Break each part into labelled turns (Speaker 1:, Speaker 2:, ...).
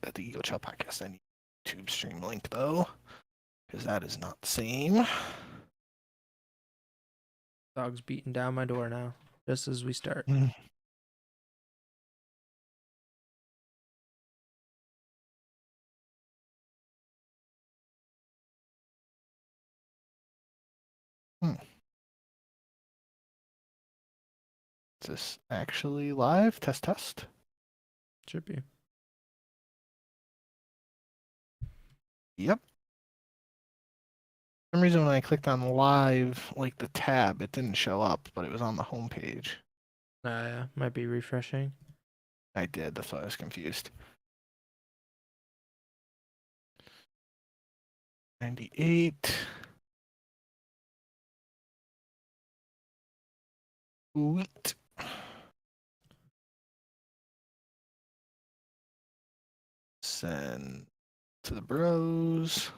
Speaker 1: the Ego Chall Podcast. I need a YouTube stream link though, because that is not the same.
Speaker 2: Dog's beating down my door now, just as we start.
Speaker 1: Is this actually live? Test.
Speaker 2: Should be.
Speaker 1: Yep. For some reason, when I clicked on live, like the tab, it didn't show up, but it was on the home page.
Speaker 2: Yeah, might be refreshing.
Speaker 1: I did. That's why I was confused. 98. Sweet. Send to the bros.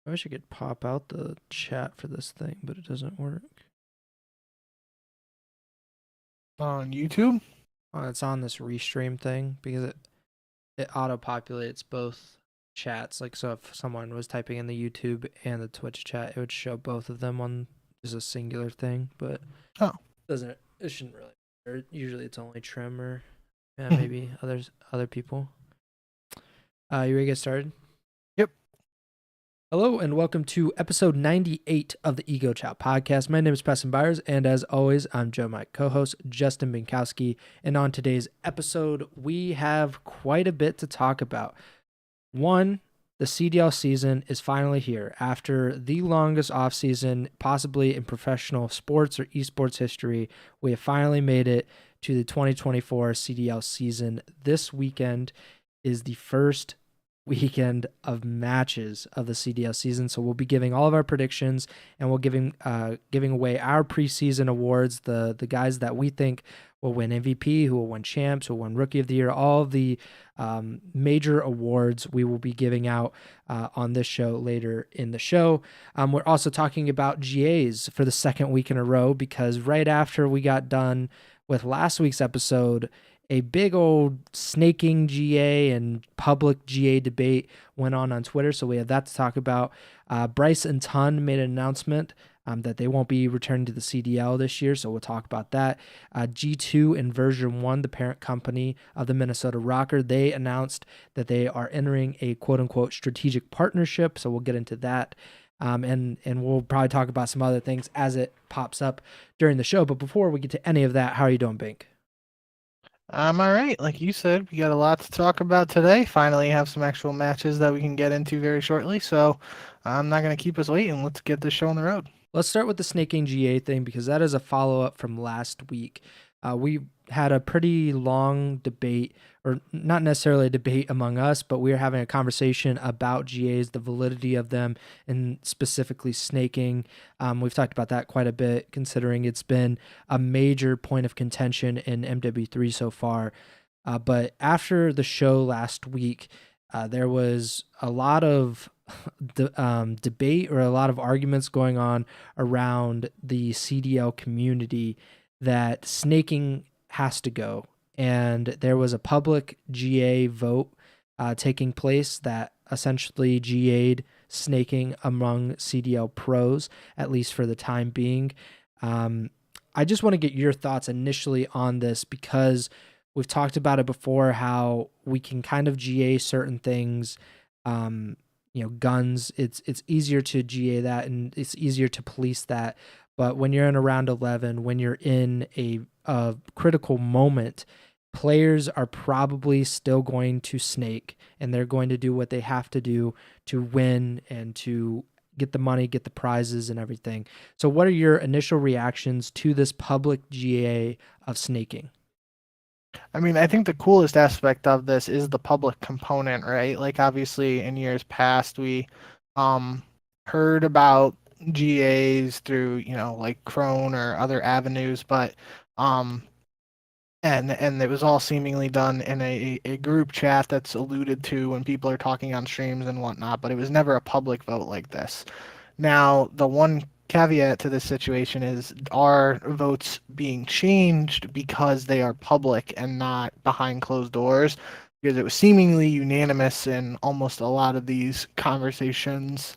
Speaker 2: I wish I could pop out the chat for this thing, but it doesn't work.
Speaker 1: On YouTube?
Speaker 2: It's on this restream thing because it auto-populates both chats. Like, so if someone was typing in the YouTube and the Twitch chat, it would show both of them on just a singular thing, but it shouldn't really matter. Usually it's only Trim or maybe other people. You ready to get started?
Speaker 1: Yep.
Speaker 2: Hello and welcome to episode 98 of the Ego Chall Podcast. My name is Preston Byers, and as always, I'm Joe, my co-host, Justin Binkowski. And on today's episode, we have quite a bit to talk about. One, the CDL season is finally here. After the longest offseason possibly in professional sports or esports history, we have finally made it to the 2024 CDL season. This weekend is the first weekend of matches of the CDL season, so we'll be giving all of our predictions, and we'll giving away our preseason awards, the guys that we think will win MVP, who will win champs, who will win Rookie of the Year, all of the major awards we will be giving out on this show later in the show. We're also talking about GAs for the second week in a row, because right after we got done with last week's episode, a big old snaking GA and public GA debate went on Twitter, so we have that to talk about. Brice and Tunn made an announcement that they won't be returning to the CDL this year, so we'll talk about that. G2 and Version 1, the parent company of the Minnesota RØKKR, they announced that they are entering a quote-unquote strategic partnership, so we'll get into that. And we'll probably talk about some other things as it pops up during the show. But before we get to any of that, how are you doing, Bink?
Speaker 1: I'm all right. Like you said, we got a lot to talk about today. Finally have some actual matches that we can get into very shortly. So I'm not going to keep us waiting. Let's get this show on the road.
Speaker 2: Let's start with the snaking GA thing, because that is a follow-up from last week. We had a pretty long debate, or not necessarily a debate among us, but we were having a conversation about GAs, the validity of them, and specifically snaking. We've talked about that quite a bit, considering it's been a major point of contention in MW3 so far. But after the show last week, there was a lot of debate, or a lot of arguments going on around the CDL community that snaking has to go. And there was a public GA vote taking place that essentially GA'd snaking among CDL pros, at least for the time being. I just want to get your thoughts initially on this, because we've talked about it before, how we can kind of GA certain things. Guns, it's easier to GA that, and it's easier to police that. But when you're in a round 11, when you're in a critical moment, players are probably still going to snake, and they're going to do what they have to do to win and to get the money, get the prizes and everything. So what are your initial reactions to this public GA of snaking?
Speaker 1: I mean, I think the coolest aspect of this is the public component, right? Like, obviously, in years past, we heard about GAs through, like Crone or other avenues, but um, and it was all seemingly done in a group chat that's alluded to when people are talking on streams and whatnot, but it was never a public vote like this. Now, the one caveat to this situation is, are votes being changed because they are public and not behind closed doors? Because it was seemingly unanimous in almost a lot of these conversations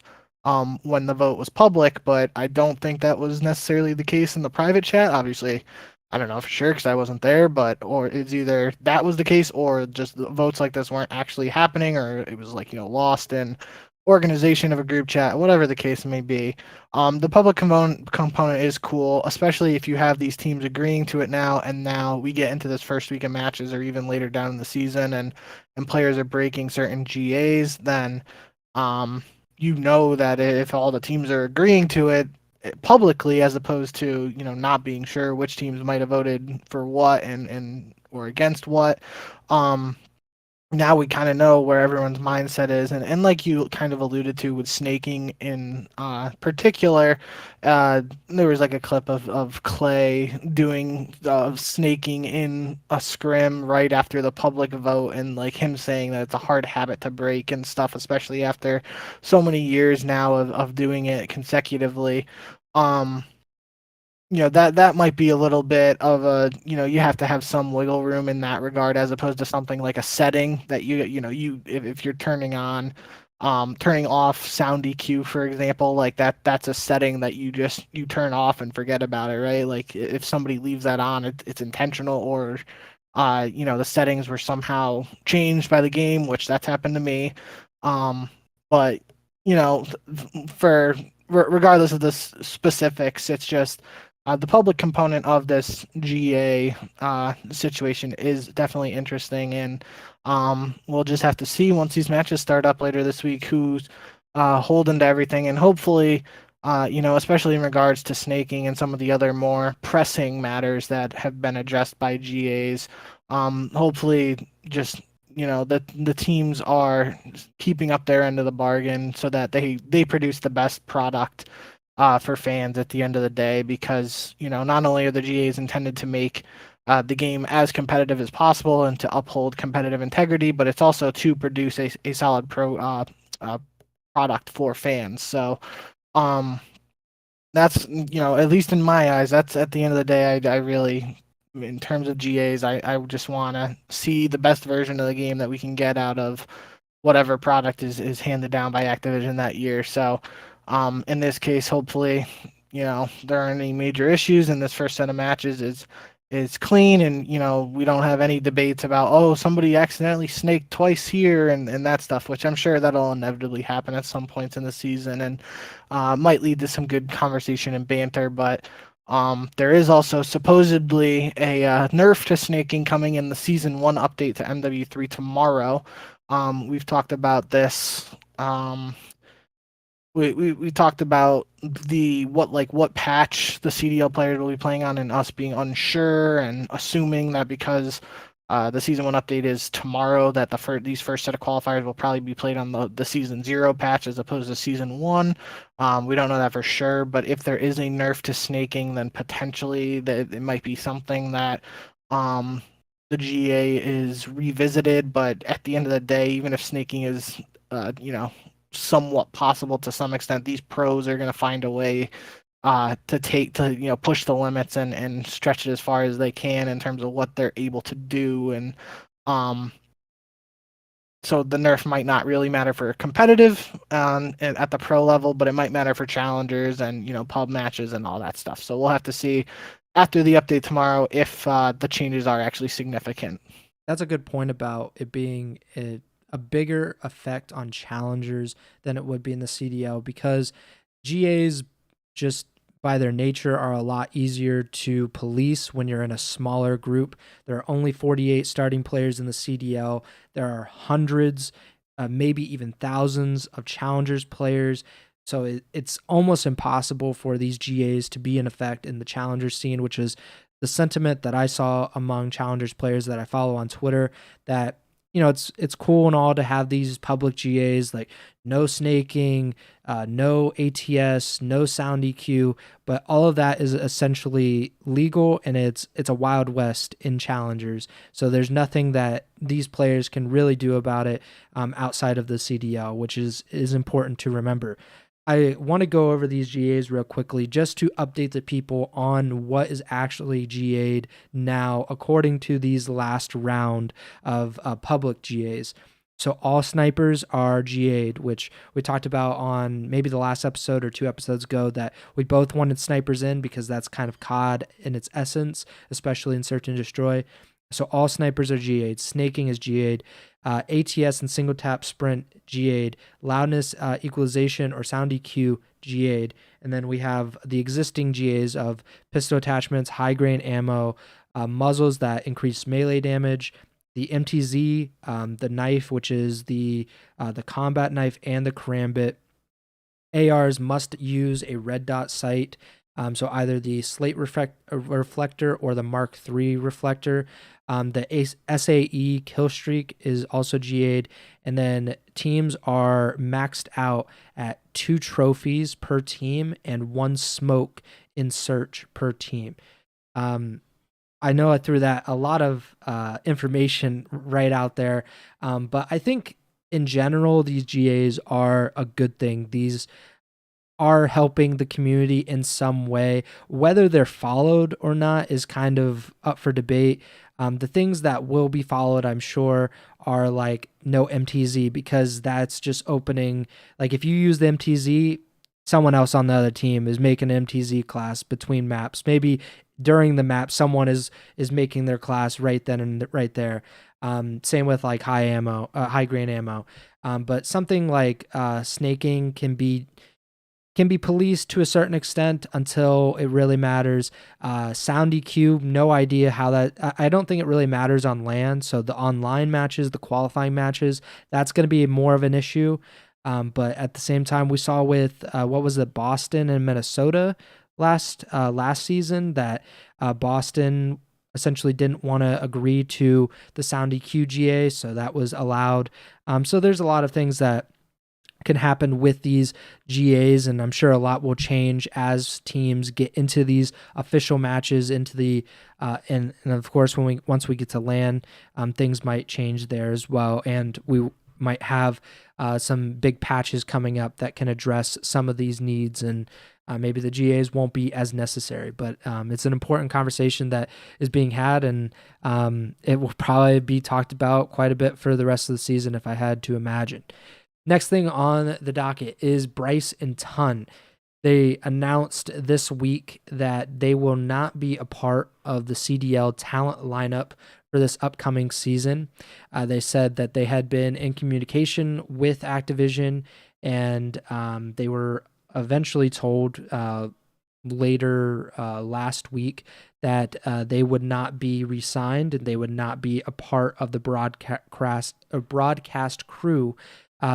Speaker 1: when the vote was public, but I don't think that was necessarily the case in the private chat. Obviously, I don't know for sure because I wasn't there, but or it's either that was the case or just the votes like this weren't actually happening, or it was like lost in organization of a group chat, whatever the case may be. The public component is cool, especially if you have these teams agreeing to it now, and now we get into this first week of matches or even later down in the season, and players are breaking certain GAs, then that if all the teams are agreeing to it publicly as opposed to not being sure which teams might have voted for what and or against what, um now we kind of know where everyone's mindset is, and like you kind of alluded to with snaking in particular, there was like a clip of Clay doing snaking in a scrim right after the public vote, and like him saying that it's a hard habit to break and stuff, especially after so many years now of doing it consecutively. um that might be a little bit of a, you have to have some wiggle room in that regard, as opposed to something like a setting that if you're turning off sound EQ, for example, like that's a setting that you turn off and forget about it, right? Like if somebody leaves that on, it's intentional, or the settings were somehow changed by the game, which that's happened to me. But for regardless of the specifics, it's just the public component of this GA situation is definitely interesting, and we'll just have to see once these matches start up later this week who's holding to everything, and hopefully, especially in regards to snaking and some of the other more pressing matters that have been addressed by GAs. Hopefully, just the teams are keeping up their end of the bargain so that they produce the best product for fans at the end of the day, because not only are the GAs intended to make the game as competitive as possible and to uphold competitive integrity, but it's also to produce a solid product for fans. So um, that's at least in my eyes, that's at the end of the day, I really, in terms of GAs, I just want to see the best version of the game that we can get out of whatever product is handed down by Activision that year. So, in this case, hopefully, there aren't any major issues, and this first set of matches is clean, and we don't have any debates about, oh, somebody accidentally snaked twice here and that stuff, which I'm sure that'll inevitably happen at some points in the season, and might lead to some good conversation and banter. But there is also supposedly a nerf to snaking coming in the season 1 update to MW3 tomorrow. We've talked about this. We talked about what patch the CDL players will be playing on, and us being unsure and assuming that because the season 1 update is tomorrow, that these first set of qualifiers will probably be played on the season 0 patch as opposed to season 1. We don't know that for sure, but if there is a nerf to snaking, then potentially that it might be something that the GA is revisited. But at the end of the day, even if snaking is somewhat possible to some extent, these pros are going to find a way to push the limits and stretch it as far as they can in terms of what they're able to do. And so the nerf might not really matter for competitive at the pro level, but it might matter for challengers and pub matches and all that stuff. So we'll have to see after the update tomorrow if the changes are actually significant.
Speaker 2: That's a good point about it being a bigger effect on challengers than it would be in the CDL, because GAs, just by their nature, are a lot easier to police when you're in a smaller group. There are only 48 starting players in the CDL. There are hundreds, maybe even thousands of challengers players. So it's almost impossible for these GAs to be in effect in the challenger scene, which is the sentiment that I saw among challengers players that I follow on Twitter, that it's cool and all to have these public GAs, like no snaking, no ATS, no sound EQ, but all of that is essentially legal, and it's a wild west in challengers. So there's nothing that these players can really do about it outside of the CDL, which is important to remember. I want to go over these GAs real quickly just to update the people on what is actually GA'd now according to these last round of public GAs. So all snipers are GA'd, which we talked about on maybe the last episode or 2 episodes ago, that we both wanted snipers in because that's kind of COD in its essence, especially in Search and Destroy. So all snipers are GA'd. Snaking is GA'd. ATS and single tap sprint GA'd. Loudness, equalization, or sound EQ GA'd. And then we have the existing GAs of pistol attachments, high grain ammo, muzzles that increase melee damage, the MTZ, the knife, which is the combat knife, and the karambit. ARs must use a red dot sight. So either the slate reflector or the Mark III reflector. The SAE kill streak is also GA'd, and then teams are maxed out at 2 trophies per team and 1 smoke in search per team. I know I threw that a lot of information right out there, but I think in general these GAs are a good thing. These are helping the community in some way. Whether they're followed or not is kind of up for debate. The things that will be followed, I'm sure, are like no MTZ, because that's just opening. Like if you use the MTZ, someone else on the other team is making an MTZ class between maps. Maybe during the map, someone is making their class right then and right there. Same with like high grain ammo. But something like snaking can be policed to a certain extent until it really matters. Sound EQ, no idea how that. I don't think it really matters on LAN. So the online matches, the qualifying matches, that's going to be more of an issue. But at the same time, we saw with what was it, Boston and Minnesota last season, that Boston essentially didn't want to agree to the sound EQ GA, so that was allowed. So there's a lot of things that can happen with these GAs, and I'm sure a lot will change as teams get into these official matches, into the and of course once we get to LAN, things might change there as well, and we might have some big patches coming up that can address some of these needs, and maybe the GAs won't be as necessary. But it's an important conversation that is being had, and it will probably be talked about quite a bit for the rest of the season, if I had to imagine. Next thing on the docket is Brice and Tunn. They announced this week that they will not be a part of the CDL talent lineup for this upcoming season. They said that they had been in communication with Activision, and they were eventually told later last week that they would not be re-signed, and they would not be a part of the broadcast crew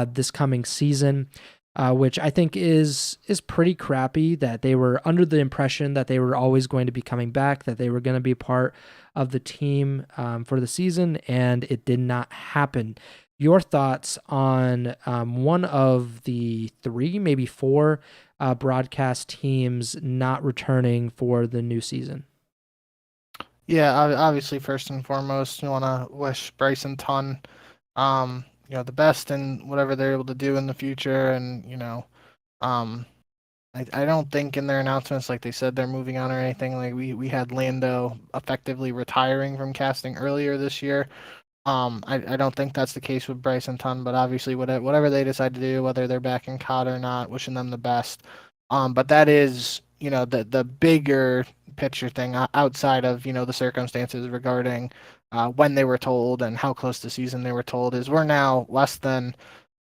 Speaker 2: this coming season, which I think is pretty crappy, that they were under the impression that they were always going to be coming back, that they were going to be part of the team for the season, and it did not happen. Your thoughts on one of the 3, maybe 4 broadcast teams not returning for the new season?
Speaker 1: Yeah, obviously, first and foremost, you want to wish Brice and Tunn the best in whatever they're able to do in the future. And, I don't think in their announcements, like they said, they're moving on or anything. Like we had Lando effectively retiring from casting earlier this year. I don't think that's the case with Brice and Tunn, but obviously whatever they decide to do, whether they're back in COD or not, wishing them the best. But that is, the bigger picture thing outside of, the circumstances regarding when they were told and how close to season they were told, is we're now less than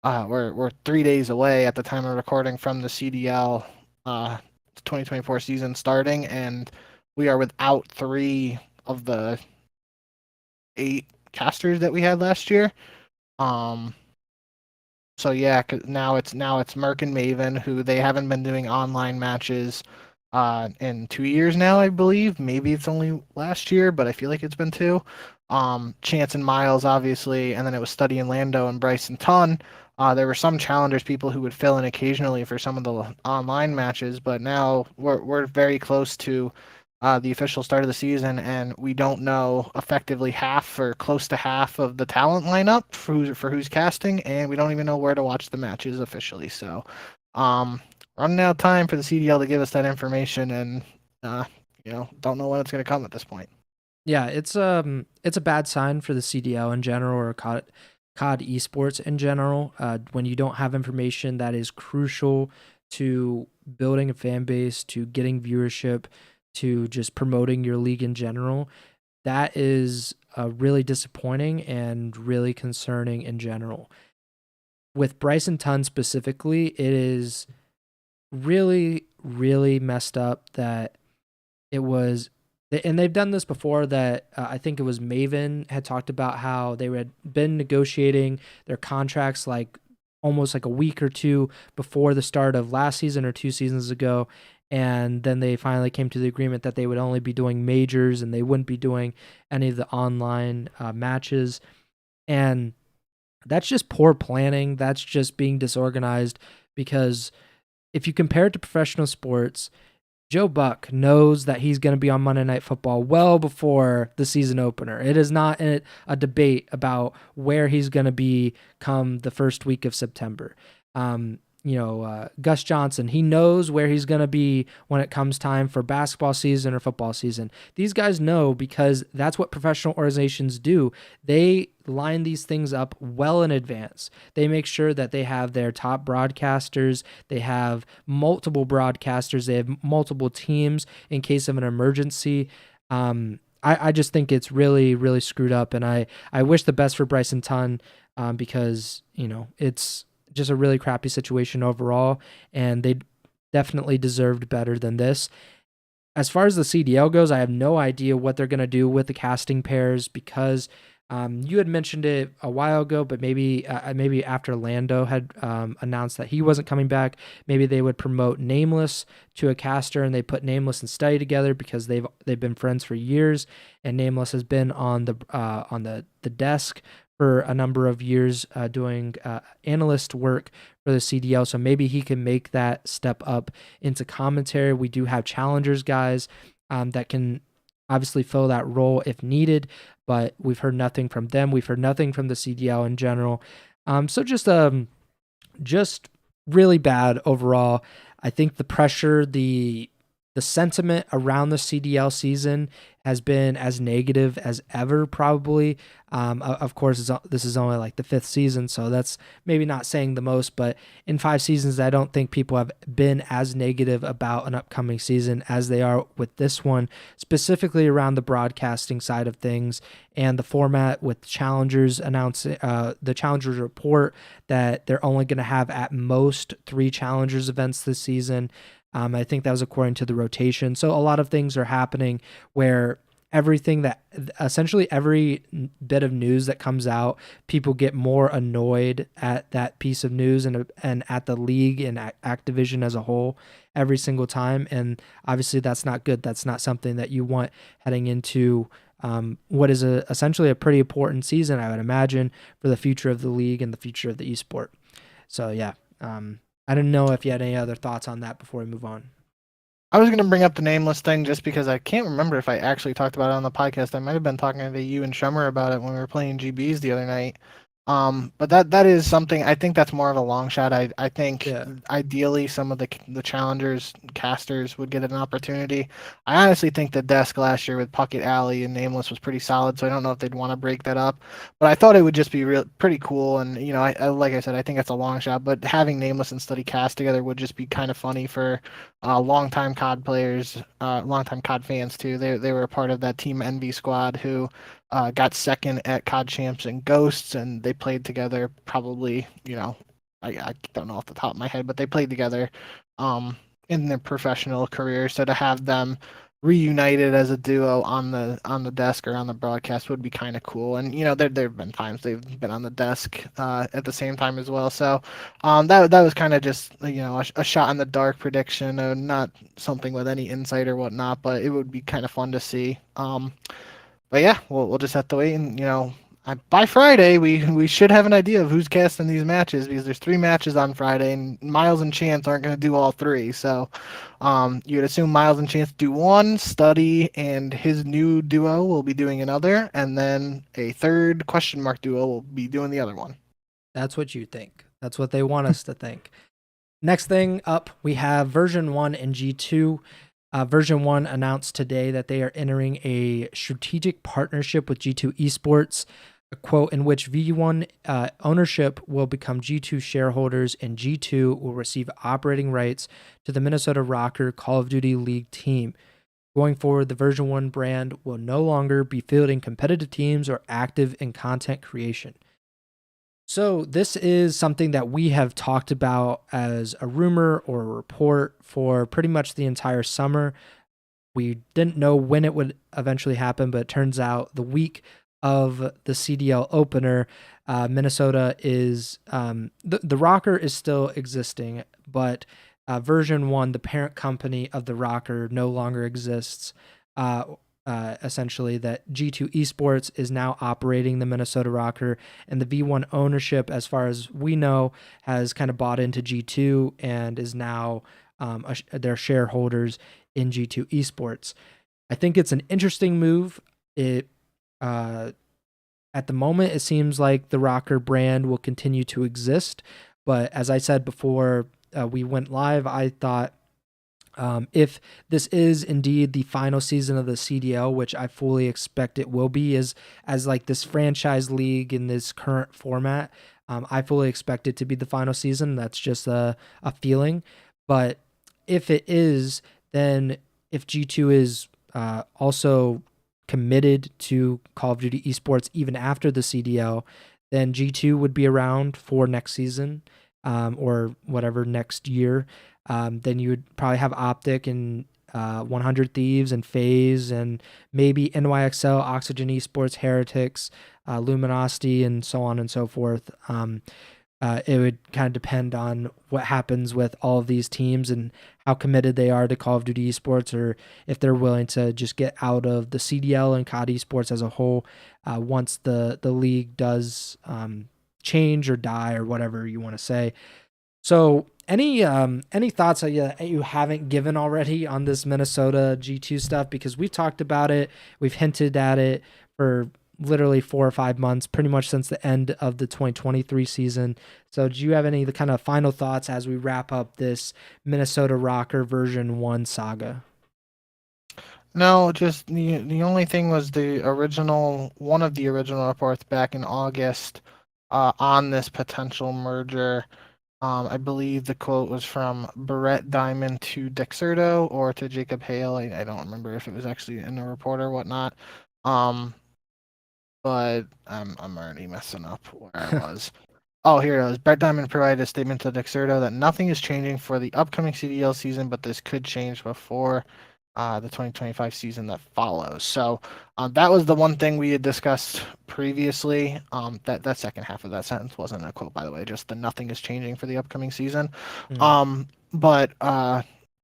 Speaker 1: we're 3 days away at the time of recording from the CDL 2024 season starting, and we are without 3 of the 8 casters that we had last year. So yeah, 'cause now it's Merc and Maven, who they haven't been doing online matches in 2 years now, I believe. Maybe it's only last year, but I feel like it's been two. Chance and Miles, obviously, and then it was Study and Lando and Brice and Tunn. There were some challengers people who would fill in occasionally for some of the online matches, but now we're very close to the official start of the season, and we don't know effectively half or close to half of the talent lineup for who's casting, and we don't even know where to watch the matches officially. So, running out of time for the CDL to give us that information, and don't know when it's going to come at this point.
Speaker 2: Yeah, it's a bad sign for the CDL in general, or COD Esports in general, when you don't have information that is crucial to building a fan base, to getting viewership, to just promoting your league in general. That is really disappointing and really concerning in general. With Brice and Tunn specifically, it is really, really messed up that it was, and they've done this before, that I think it was Maven had talked about how they had been negotiating their contracts like almost like a week or two before the start of last season or 2 seasons ago. And then they finally came to the agreement that they would only be doing majors and they wouldn't be doing any of the online matches. And that's just poor planning. That's just being disorganized, because if you compare it to professional sports, Joe Buck knows that he's going to be on Monday Night Football well before the season opener. It is not a debate about where he's going to be come the first week of September. Gus Johnson, he knows where he's going to be when it comes time for basketball season or football season. These guys know, because that's what professional organizations do. They line these things up well in advance. They make sure that they have their top broadcasters. They have multiple broadcasters. They have multiple teams in case of an emergency. I just think it's really, really screwed up, and I wish the best for Brice and Tunn, because it's just a really crappy situation overall, and they definitely deserved better than this. As far as the CDL goes, I have no idea what they're going to do with the casting pairs, because you had mentioned it a while ago, but maybe after Lando had announced that he wasn't coming back, maybe they would promote Nameless to a caster, and they put Nameless and Study together, because they've been friends for years, and Nameless has been on the desk for a number of years doing analyst work for the CDL. So maybe he can make that step up into commentary. We do have challengers guys that can obviously fill that role if needed, but we've heard nothing from them. We've heard nothing from the CDL in general. So just really bad overall. I think the pressure, the sentiment around the CDL season has been as negative as ever, probably. Of course, this is only like the 5th season, so that's maybe not saying the most, but in 5 seasons, I don't think people have been as negative about an upcoming season as they are with this one, specifically around the broadcasting side of things and the format, with challengers announcing the challengers report that they're only going to have at most 3 challengers events this season. I think that was according to the rotation. So a lot of things are happening where essentially every bit of news that comes out, people get more annoyed at that piece of news and at the league and at Activision as a whole every single time. And obviously that's not good. That's not something that you want heading into what is essentially a pretty important season, I would imagine, for the future of the league and the future of the esport. So yeah, I don't know if you had any other thoughts on that before we move on.
Speaker 1: I was going to bring up the Nameless thing just because I can't remember if I actually talked about it on the podcast. I might have been talking to you and Shummer about it when we were playing GBs the other night. But that is something, I think that's more of a long shot. I think ideally some of the challengers, casters would get an opportunity. I honestly think the desk last year with Puckett, Alley, and Nameless was pretty solid, so I don't know if they'd want to break that up. But I thought it would just be pretty cool, and I like I said, I think that's a long shot. But having Nameless and Study cast together would just be kind of funny for longtime COD players, longtime COD fans too. They were a part of that Team Envy squad who got second at COD Champs and Ghosts, and they played together probably, I don't know off the top of my head, but they played together in their professional career. So to have them reunited as a duo on the desk or on the broadcast would be kind of cool. And there've been times they've been on the desk at the same time as well. So that was kind of just a shot in the dark prediction, not something with any insight or whatnot, but it would be kind of fun to see. But yeah, we'll just have to wait, and by Friday we should have an idea of who's casting these matches, because there's 3 matches on Friday, and Miles and Chance aren't going to do all 3. So you'd assume Miles and Chance do one, Study and his new duo will be doing another, and then a third question mark duo will be doing the other one.
Speaker 2: That's what you think. That's what they want us to think. Next thing up, we have version 1 and G2. Version 1 announced today that they are entering a strategic partnership with G2 Esports, a quote in which V1 ownership will become G2 shareholders, and G2 will receive operating rights to the Minnesota RØKKR Call of Duty League team. Going forward, the version 1 brand will no longer be fielding competitive teams or active in content creation. So this is something that we have talked about as a rumor or a report for pretty much the entire summer. We didn't know when it would eventually happen, but it turns out the week of the CDL opener, Minnesota is the RØKKR is still existing, but version 1, the parent company of the RØKKR, no longer exists. Essentially, that G2 Esports is now operating the Minnesota RØKKR, and the V1 ownership, as far as we know, has kind of bought into G2 and is now their shareholders in G2 Esports. I think it's an interesting move. It at the moment, it seems like the RØKKR brand will continue to exist, but as I said before we went live, I thought if this is indeed the final season of the CDL, which I fully expect it will be, as like this franchise league in this current format, I fully expect it to be the final season. That's just a feeling. But if it is, then if G2 is also committed to Call of Duty Esports even after the CDL, then G2 would be around for next season or whatever next year. Then you would probably have Optic and 100 Thieves and FaZe and maybe NYXL, Oxygen Esports, Heretics, Luminosity, and so on and so forth. It would kind of depend on what happens with all of these teams and how committed they are to Call of Duty Esports, or if they're willing to just get out of the CDL and COD Esports as a whole once the league does change or die or whatever you want to say. So any thoughts that you haven't given already on this Minnesota G2 stuff? Because we've talked about it, we've hinted at it for literally 4 or 5 months, pretty much since the end of the 2023 season. So do you have any the kind of final thoughts as we wrap up this Minnesota RØKKR version 1 saga?
Speaker 1: No, just the only thing was one of the original reports back in August on this potential merger. I believe the quote was from Barrett Diamond to Dexerto or to Jacob Hale. I don't remember if it was actually in the report or whatnot. But I'm already messing up where I was. Oh, here it is. Brett Diamond provided a statement to Dexerto that nothing is changing for the upcoming CDL season, but this could change before the 2025 season that follows. So that was the one thing we had discussed previously. That second half of that sentence wasn't a quote, by the way, just the nothing is changing for the upcoming season. But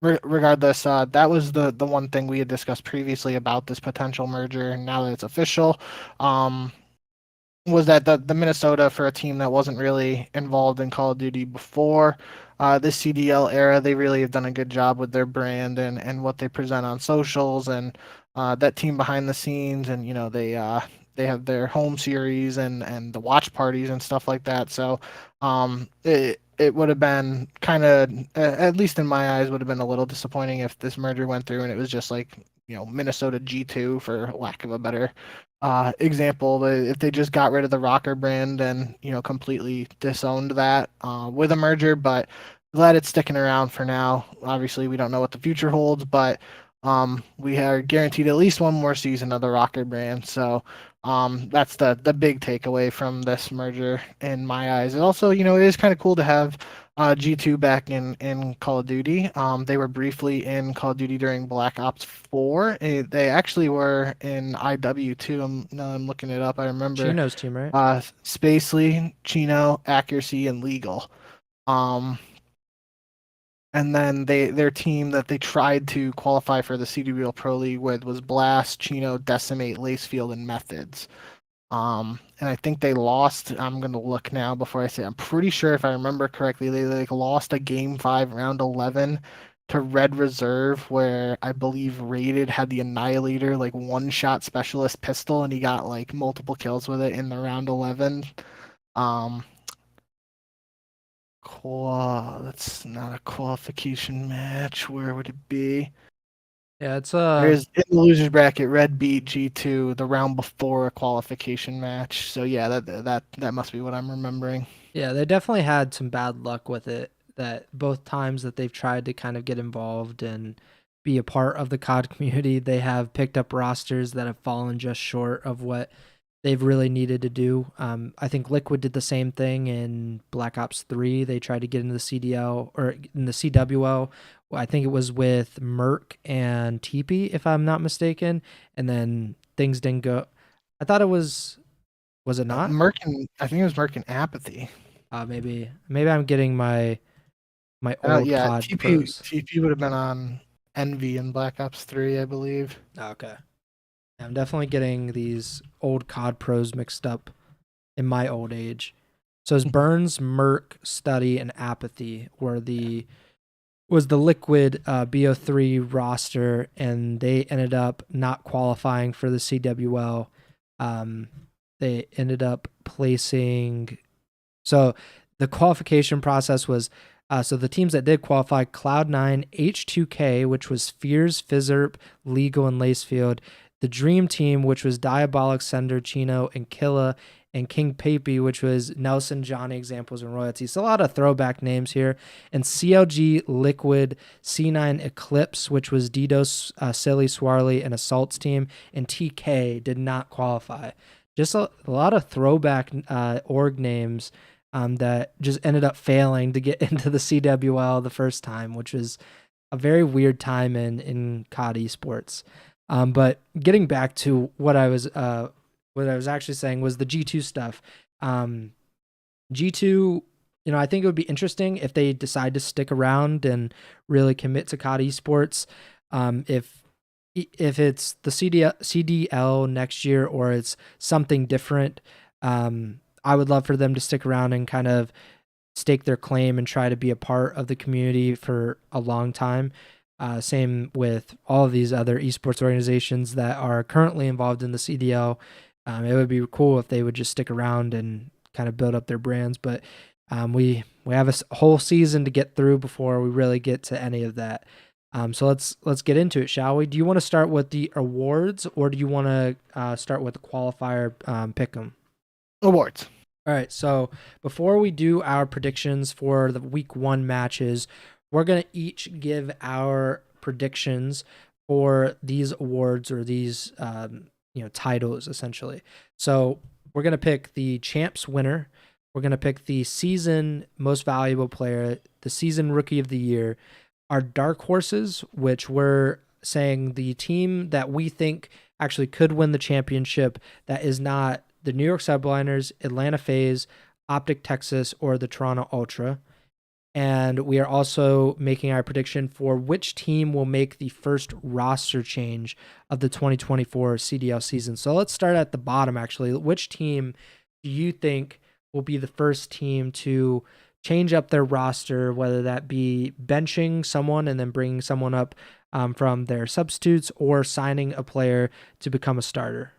Speaker 1: regardless, that was the one thing we had discussed previously about this potential merger. And now that it's official, was that the Minnesota, for a team that wasn't really involved in Call of Duty before this CDL era, they really have done a good job with their brand and what they present on socials, and that team behind the scenes, and they have their home series and the watch parties and stuff like that. So it would have been kind of, at least in my eyes, would have been a little disappointing if this merger went through and it was just like Minnesota G2, for lack of a better example. If they just got rid of the RØKKR brand and completely disowned that with a merger. But glad it's sticking around for now. Obviously, we don't know what the future holds, but we are guaranteed at least one more season of the RØKKR brand. So that's the big takeaway from this merger in my eyes. And also, it is kind of cool to have G2 back in Call of Duty. They were briefly in Call of Duty during Black Ops 4. They actually were in IW too. Now I'm looking it up. I remember
Speaker 2: Chino's team, right?
Speaker 1: Spacely, Chino, Accuracy, and Legal. Um, and then their team that they tried to qualify for the CDL Pro League with was Blast, Chino, Decimate, Lacefield, and Methods. And I think they lost. I'm gonna look now before I say. I'm pretty sure if I remember correctly, they like lost a game 5, round 11 to Red Reserve, where I believe Rated had the Annihilator like one shot specialist pistol, and he got like multiple kills with it in the round 11. Um, that's not a qualification match. Where would it be?
Speaker 2: Yeah, it's
Speaker 1: There's in the losers bracket, Red beat G2 the round before a qualification match. So yeah, that must be what I'm remembering.
Speaker 2: yeah, they definitely had some bad luck with it. That both times that they've tried to kind of get involved and be a part of the COD community, they have picked up rosters that have fallen just short of what they've really needed to do. I think Liquid did the same thing in Black Ops 3. They tried to get into the CDL or in the CWL. I think it was with Merc and TP, if I'm not mistaken. And then things didn't go. I thought it was it not?
Speaker 1: I think it was Merc and Apathy.
Speaker 2: Maybe I'm getting my old
Speaker 1: Yeah,
Speaker 2: COD
Speaker 1: TP
Speaker 2: pros.
Speaker 1: TP would have been on Envy in Black Ops 3, I believe.
Speaker 2: Okay. I'm definitely getting these old COD pros mixed up in my old age. So it's Burns, Merc, Study, and Apathy was the Liquid BO3 roster, and they ended up not qualifying for the CWL. They ended up placing. So the qualification process was. So the teams that did qualify: Cloud9, H2K, which was Fears, Fizzerp, Legal, and Lacefield. The Dream Team, which was Diabolic, Sender, Chino, and Killa, and King Papey, which was Nelson, Johnny, Examples, and Royalty. So a lot of throwback names here. And CLG, Liquid, C9 Eclipse, which was DDoS, Silly, Swarley, and Assault's team, and TK did not qualify. Just a lot of throwback org names that just ended up failing to get into the CWL the first time, which was a very weird time in COD Esports. But getting back to what I was actually saying was the G2 stuff. G2, I think it would be interesting if they decide to stick around and really commit to COD Esports. If it's the CDL next year or it's something different, I would love for them to stick around and kind of stake their claim and try to be a part of the community for a long time. Same with all of these other esports organizations that are currently involved in the CDL. It would be cool if they would just stick around and kind of build up their brands. But we have a whole season to get through before we really get to any of that. So let's get into it, shall we? Do you want to start with the awards, or do you want to start with the qualifier pick'em?
Speaker 1: Awards.
Speaker 2: All right. So before we do our predictions for the week 1 matches, we're going to each give our predictions for these awards or these titles, essentially. So we're going to pick the champs winner. We're going to pick the season most valuable player, the season rookie of the year, our dark horses, which we're saying the team that we think actually could win the championship that is not the New York Subliners, Atlanta FaZe, Optic Texas, or the Toronto Ultra. And we are also making our prediction for which team will make the first roster change of the 2024 CDL season. So let's start at the bottom, actually. Which team do you think will be the first team to change up their roster, whether that be benching someone and then bringing someone up from their substitutes or signing a player to become a starter?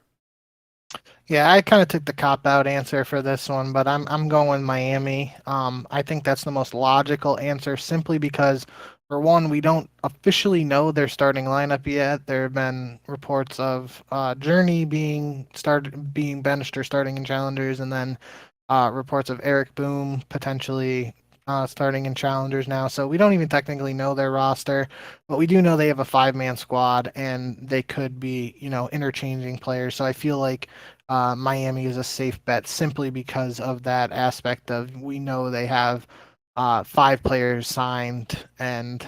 Speaker 1: Yeah, I kind of took the cop-out answer for this one, but I'm going Miami. I think that's the most logical answer simply because, for one, we don't officially know their starting lineup yet. There have been reports of Journey being benched or starting in challengers, and then reports of Eric Boom potentially starting in challengers now. So we don't even technically know their roster, but we do know they have a 5-man squad and they could be, interchanging players. So I feel like Miami is a safe bet simply because of that aspect of we know they have 5 players signed, and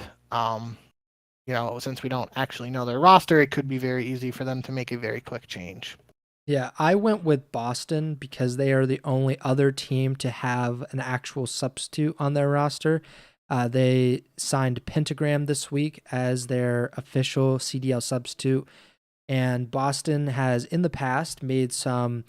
Speaker 1: since we don't actually know their roster, it could be very easy for them to make a very quick change.
Speaker 2: Yeah, I went with Boston because they are the only other team to have an actual substitute on their roster. They signed Pentagram this week as their official CDL substitute, and Boston has in the past made some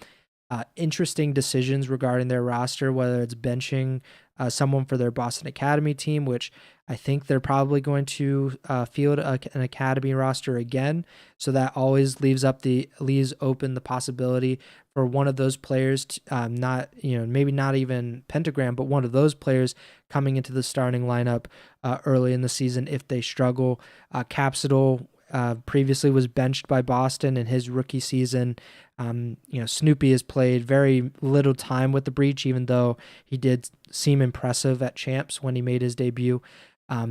Speaker 2: interesting decisions regarding their roster, whether it's benching someone for their Boston Academy team, which I think they're probably going to field an academy roster again. So that always leaves open the possibility for one of those players, not maybe not even Pentagram, but one of those players coming into the starting lineup early in the season if they struggle. Capsidal previously was benched by Boston in his rookie season. Snoopy has played very little time with the Breach, even though he did seem impressive at Champs when he made his debut.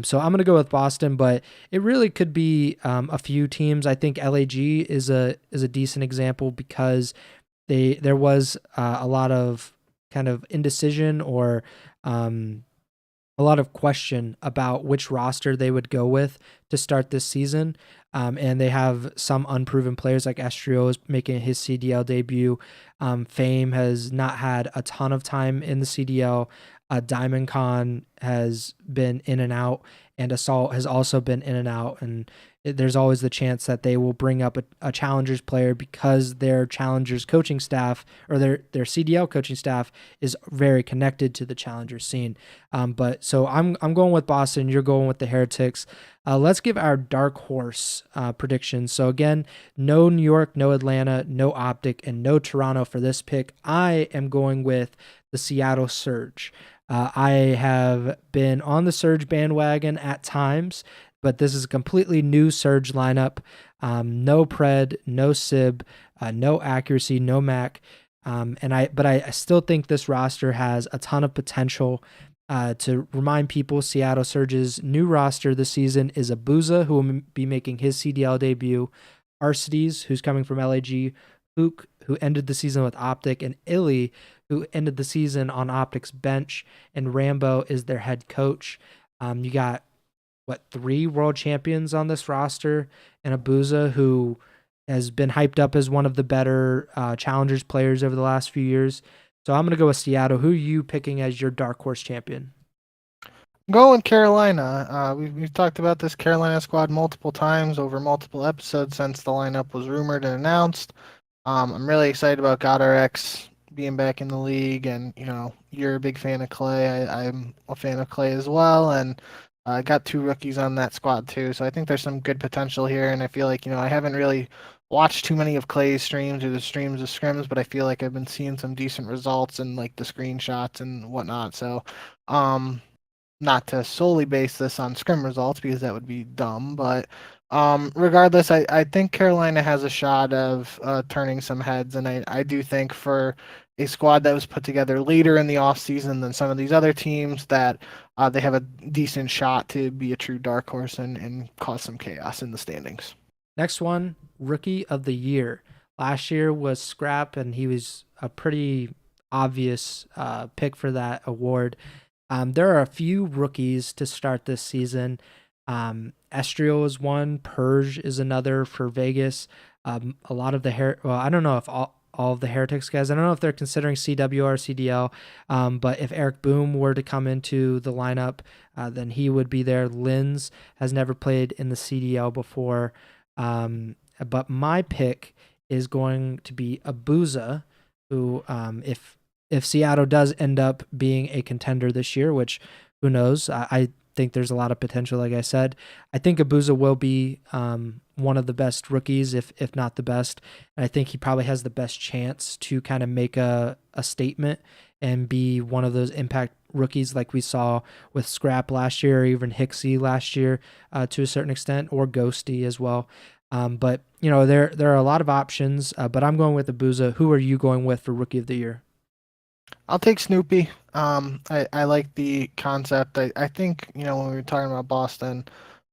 Speaker 2: So I'm going to go with Boston, but it really could be a few teams. I think LAG is a decent example because there was a lot of kind of indecision or a lot of question about which roster they would go with to start this season. And they have some unproven players like Estrio is making his CDL debut. Fame has not had a ton of time in the CDL. Diamond Con has been in and out, and Assault has also been in and out. And there's always the chance that they will bring up a Challengers player because their Challengers coaching staff or their CDL coaching staff is very connected to the Challengers scene. But so I'm going with Boston. You're going with the Heretics. Let's give our dark horse predictions. So again, no New York, no Atlanta, no Optic, and no Toronto for this pick. I am going with the Seattle Surge. I have been on the Surge bandwagon at times, but this is a completely new Surge lineup. No Pred, no Sib, no accuracy, no Mac. But I still think this roster has a ton of potential. To remind people, Seattle Surge's new roster this season is Abuza, who will be making his CDL debut, Arcides, who's coming from LAG, Hook, who ended the season with Optic, and Illy, who ended the season on Optic's bench, and Rambo is their head coach. You got 3 world champions on this roster, and Abuza, who has been hyped up as one of the better Challengers players over the last few years. So I'm going to go with Seattle. Who are you picking as your dark horse champion?
Speaker 1: Going Carolina. We've talked about this Carolina squad multiple times over multiple episodes since the lineup was rumored and announced. I'm really excited about GodRx being back in the league, and you're a big fan of Clay. I'm a fan of Clay as well, and I got 2 rookies on that squad too. So I think there's some good potential here, and I feel like I haven't really watched too many of Clay's streams or the streams of scrims, but I feel like I've been seeing some decent results and like the screenshots and whatnot. So, not to solely base this on scrim results because that would be dumb, but regardless, I think Carolina has a shot of turning some heads, and I do think for a squad that was put together later in the offseason than some of these other teams that they have a decent shot to be a true dark horse and cause some chaos in the standings.
Speaker 2: Next one, Rookie of the Year. Last year was Scrap, and he was a pretty obvious pick for that award. There are a few rookies to start this season. Estrio is one. Purge is another for Vegas. A lot of the I don't know if all of the Heretics guys, I don't know if they're considering CW or CDL, but if Eric Boom were to come into the lineup, then he would be there. Linz has never played in the CDL before. But my pick is going to be Abuza, who, if Seattle does end up being a contender this year, which who knows, I think there's a lot of potential. Like I said, I think Abuza will be one of the best rookies, if not the best. And I think he probably has the best chance to kind of make a statement and be one of those impact rookies like we saw with Scrap last year, or even Hixie last year to a certain extent, or Ghosty as well. But there are a lot of options, but I'm going with Abuza. Who are you going with for Rookie of the Year?
Speaker 1: I'll take Snoopy. I like the concept. I think, when we were talking about Boston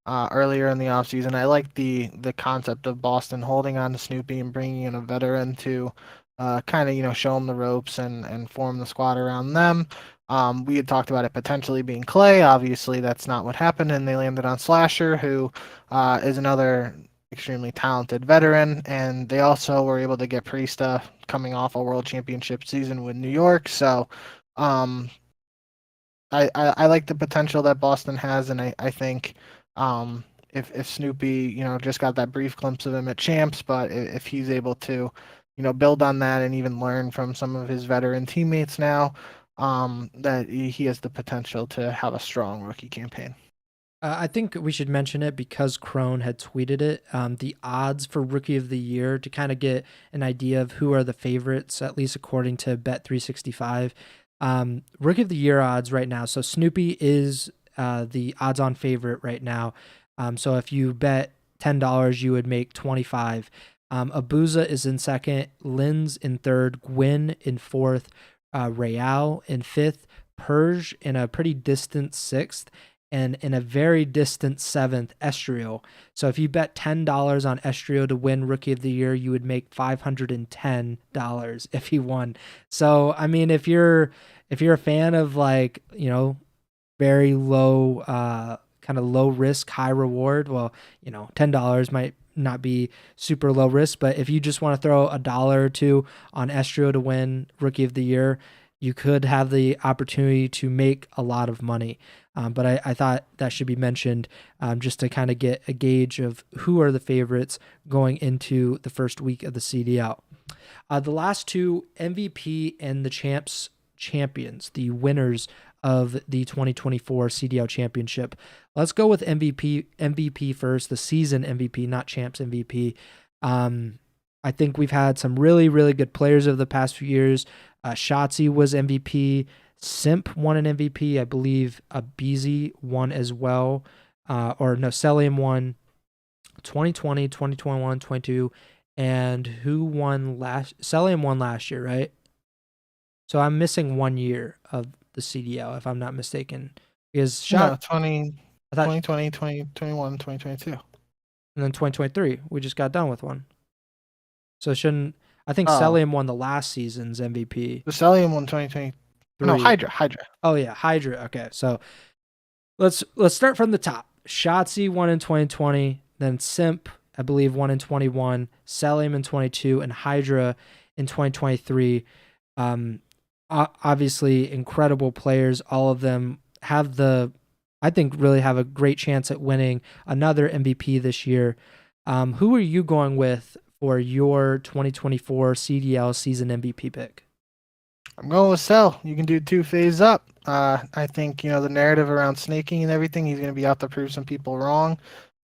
Speaker 1: earlier in the offseason, I like the concept of Boston holding on to Snoopy and bringing in a veteran to kind of, show them the ropes and form the squad around them. We had talked about it potentially being Clay. Obviously, that's not what happened, and they landed on Slasher, who is another extremely talented veteran. And they also were able to get Priesta coming off a World Championship season with New York. So um, I like the potential that Boston has, and I think if Snoopy, just got that brief glimpse of him at Champs, but if he's able to, build on that and even learn from some of his veteran teammates now, that he has the potential to have a strong rookie campaign.
Speaker 2: I think we should mention it because Crone had tweeted it. The odds for Rookie of the Year to kind of get an idea of who are the favorites, at least according to Bet365. Rookie of the Year odds right now. So Snoopy is the odds-on favorite right now. So if you bet $10, you would make 25. Abuza is in second, Linz in third, Gwyn in fourth, Real in fifth, Purge in a pretty distant sixth, and in a very distant seventh, Estriel. So if you bet $10 on Estriel to win Rookie of the Year, you would make $510 if he won. So I mean, if you're a fan of very low kind of low risk, high reward, well, $10 might not be super low risk, but if you just want to throw $1 or $2 on Estriel to win Rookie of the Year, you could have the opportunity to make a lot of money. But I thought that should be mentioned just to kind of get a gauge of who are the favorites going into the first week of the CDL. The last two, MVP and the champions, the winners of the 2024 CDL championship. Let's go with MVP first, the season MVP, not champs MVP. I think we've had some really, really good players over the past few years. Shotzi was MVP. Simp won an MVP. I believe Beezy won as well. Celium won 2020, 2021, 22. And who won last? Celium won last year, right? So I'm missing 1 year of the CDL, if I'm not mistaken. Because
Speaker 1: 2020, 2021, 2022.
Speaker 2: And then 2023, we just got done with one. So I think Celium won the last season's MVP.
Speaker 1: The Celium won 2023. No, Hydra.
Speaker 2: Oh yeah, Hydra. Okay, so let's start from the top. Shotzi won in 2020, then Simp, I believe, won in 21, Celium in 22, and Hydra in 2023. Obviously, incredible players. All of them have really have a great chance at winning another MVP this year. Who are you going with for your 2024 CDL season MVP pick?
Speaker 1: I'm going with Cell. You can do 2 phase up. I think, the narrative around snaking and everything, he's going to be out to prove some people wrong.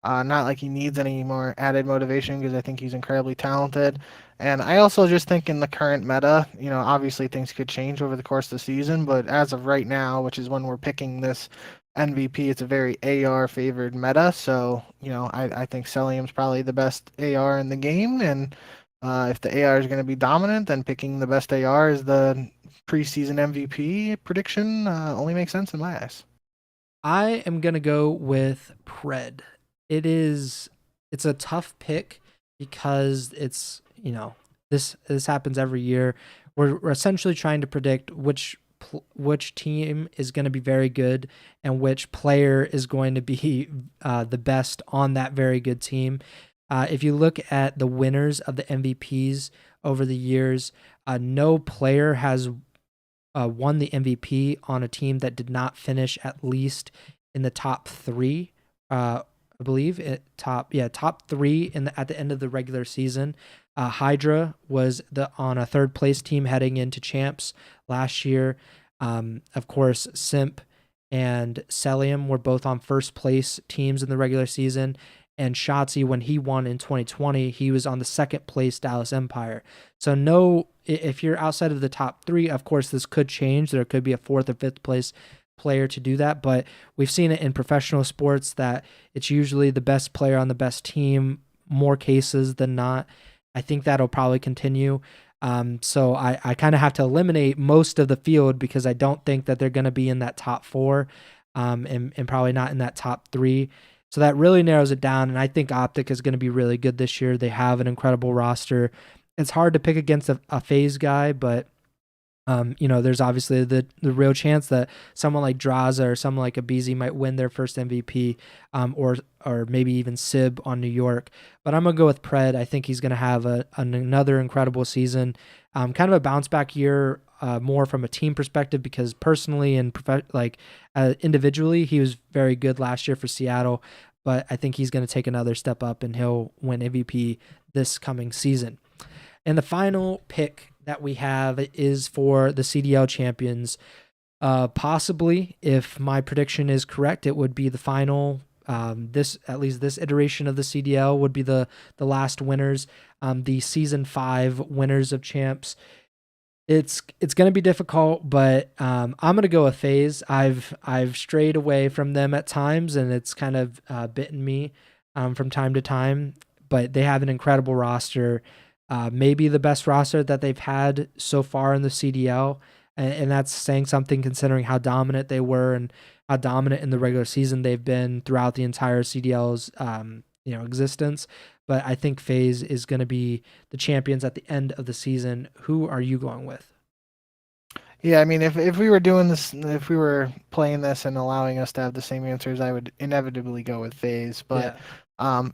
Speaker 1: Not like he needs any more added motivation because I think he's incredibly talented. And I also just think in the current meta, obviously things could change over the course of the season, but as of right now, which is when we're picking this MVP, it's a very AR favored meta. So, I think Celium's probably the best AR in the game. And if the AR is going to be dominant, then picking the best AR as the preseason MVP prediction only makes sense in my eyes.
Speaker 2: I am going to go with Pred. It's a tough pick because it's, this happens every year. We're essentially trying to predict which team is going to be very good and which player is going to be the best on that very good team. If you look at the winners of the MVPs over the years, no player has won the MVP on a team that did not finish at least in the top 3. I believe top 3 at the end of the regular season. Hydra was on a 3rd place team heading into champs last year. Of course, Simp and Celium were both on 1st place teams in the regular season. And Shotzi, when he won in 2020, he was on the 2nd place Dallas Empire. So if you're outside of the top 3, of course, this could change. There could be a 4th or 5th place player to do that, but we've seen it in professional sports that it's usually the best player on the best team, more cases than not. I think that'll probably continue. So I kind of have to eliminate most of the field because I don't think that they're going to be in that top 4 and probably not in that top 3. So that really narrows it down, and I think Optic is going to be really good this year. They have an incredible roster. It's hard to pick against a phase guy, but There's obviously the real chance that someone like Draza or someone like Abizi might win their first MVP, or maybe even Sib on New York. But I'm gonna go with Pred. I think he's gonna have another incredible season, kind of a bounce back year, more from a team perspective, because personally and individually he was very good last year for Seattle. But I think he's gonna take another step up and he'll win MVP this coming season. And the final pick that we have is for the CDL champions. Possibly, if my prediction is correct, it would be the final. At least this iteration of the CDL would be the last winners. The season 5 winners of champs. It's going to be difficult, but I'm going to go with FaZe. I've strayed away from them at times, and it's kind of bitten me from time to time. But they have an incredible roster. Maybe the best roster that they've had so far in the CDL. And that's saying something considering how dominant they were and how dominant in the regular season they've been throughout the entire CDL's existence. But I think FaZe is going to be the champions at the end of the season. Who are you going with?
Speaker 1: Yeah, I mean, if we were doing this, if we were playing this and allowing us to have the same answers, I would inevitably go with FaZe. But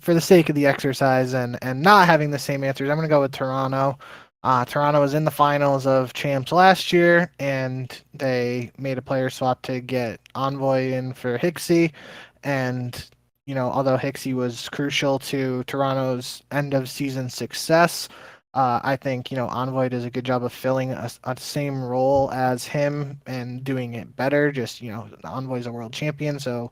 Speaker 1: for the sake of the exercise and not having the same answers, I'm going to go with Toronto. Toronto was in the finals of champs last year, and they made a player swap to get Envoy in for Hixie. And, although Hixie was crucial to Toronto's end of season success, I think, Envoy does a good job of filling a same role as him and doing it better. Just, Envoy's a world champion, so